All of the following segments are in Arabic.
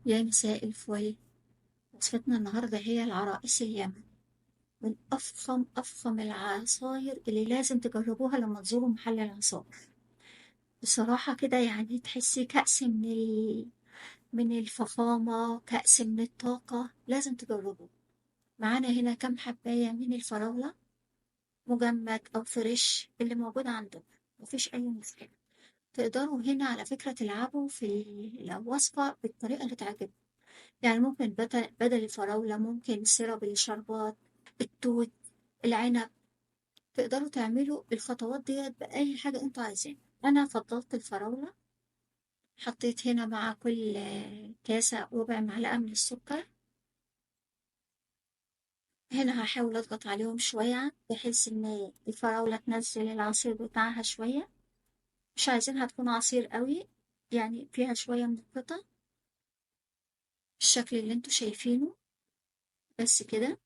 يا مساء الفل. وصفتنا النهاردة هي العرائس اليمن، من أفخم العصاير اللي لازم تجربوها لما تزوروا محل العصائر. بصراحة كده يعني تحسي كأس من الفخامة، كأس من الطاقة، لازم تجربوه. معانا هنا كام حباية من الفراولة، مجمد أو فريش اللي موجود عندك، مفيش أي مشكلة. تقدروا هنا على فكرة تلعبوا في الوصفة بالطريقة اللي تعجبكم. يعني ممكن بدل الفراولة ممكن سيرب الشربات، التوت، العنب. تقدروا تعملوا الخطوات ديت بأي حاجة انتوا عايزين. أنا فضلت الفراولة، حطيت هنا مع كل كاسة ربع معلقة من السكر. هنا هحاول أضغط عليهم شوية بحيث إن الفراولة تنزل العصير بتاعها شوية. مش عايزينها تكون عصير قوي، يعني فيها شوية من القطع بالشكل اللي انتوا شايفينه. بس كده.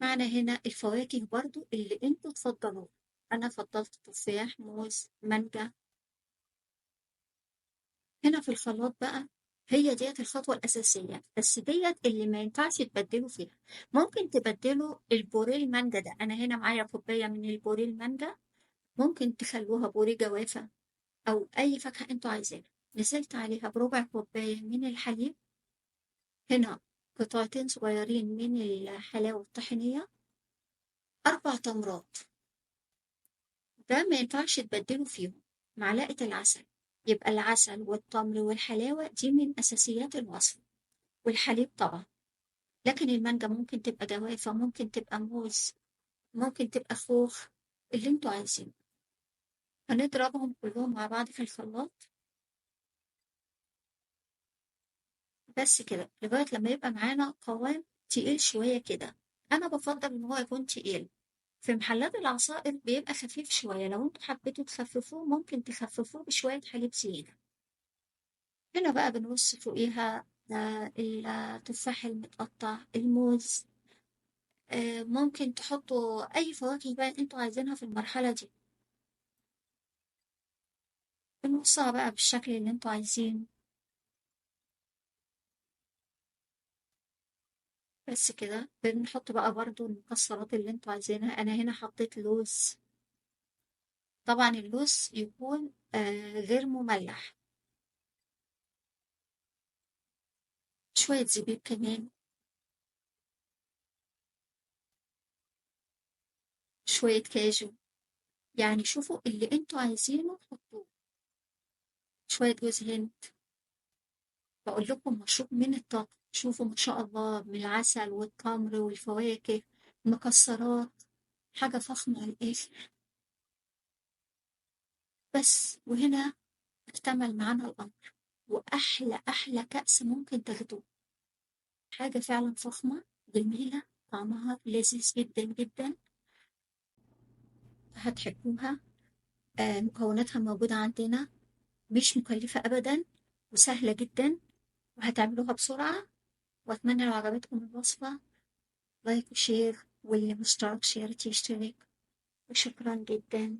معنا هنا الفواكه برضو اللي انتوا تفضلوها. انا فضلت تفاح، موز، مانجا. هنا في الخلاط بقى، هي ديت الخطوة الأساسية، بس ديت اللي ما ينفعش تبدلوا فيها. ممكن تبدلوا البوريه المانجا ده، أنا هنا معايا كوباية من البوريه المانجا. ممكن تخلوها بوريه جوافة أو أي فاكهة أنتوا عايزينها. نزلت عليها بربع كوباية من الحليب. هنا قطعتين صغيرين من الحلاوة الطحينية. 4 تمرات. ده ما ينفعش تبدلوا فيهم. معلقة العسل. يبقى العسل والتمر والحلاوة دي من أساسيات الوصفة. والحليب طبعا. لكن المانجا ممكن تبقى جوافة، ممكن تبقى موز، ممكن تبقى خوخ، اللي انتوا عايزينه. هنضربهم كلهم مع بعض في الخلاط. بس كده لغاية لما يبقى معانا قوام تقيل شوية كده. أنا بفضل إن هو يكون تقيل. في محلات العصائر بيبقى خفيف شوية، لو انتوا حبيتوا تخففوه ممكن تخففوه بشوية حليب زيادة. هنا بقى بنرص فوقيها التفاح المتقطع، الموز. ممكن تحطوا أي فواكه بقى انتوا عايزينها في المرحلة دي. بنرصها بقى بالشكل اللي انتوا عايزينه. بس كده بنحط بقى برضو المكسرات اللي انتوا عايزينها. أنا هنا حطيت لوز. طبعا اللوز يكون غير مملح. شوية زبيب كمان. شوية كاجو. يعني شوفوا اللي انتوا عايزينه حطوه. شوية جوز هند. بقول لكم مشروب من الطاقة. شوفوا ما شاء الله، من العسل والتمر والفواكه، مكسرات. حاجة فخمة على الآخر. بس وهنا اكتمل معانا الأمر. وأحلى أحلى كأس ممكن تاخدوه. حاجة فعلا فخمة، جميلة، طعمها لذيذ جدا جدا. هتحبوها. مكوناتها موجودة عندنا. مش مكلفة أبدا. وسهلة جدا. وهتعملوها بسرعة. وأتمنى لو عجبتكم الوصفة لايك وشير، واللي مشترك يشترك. وشكرا جدا.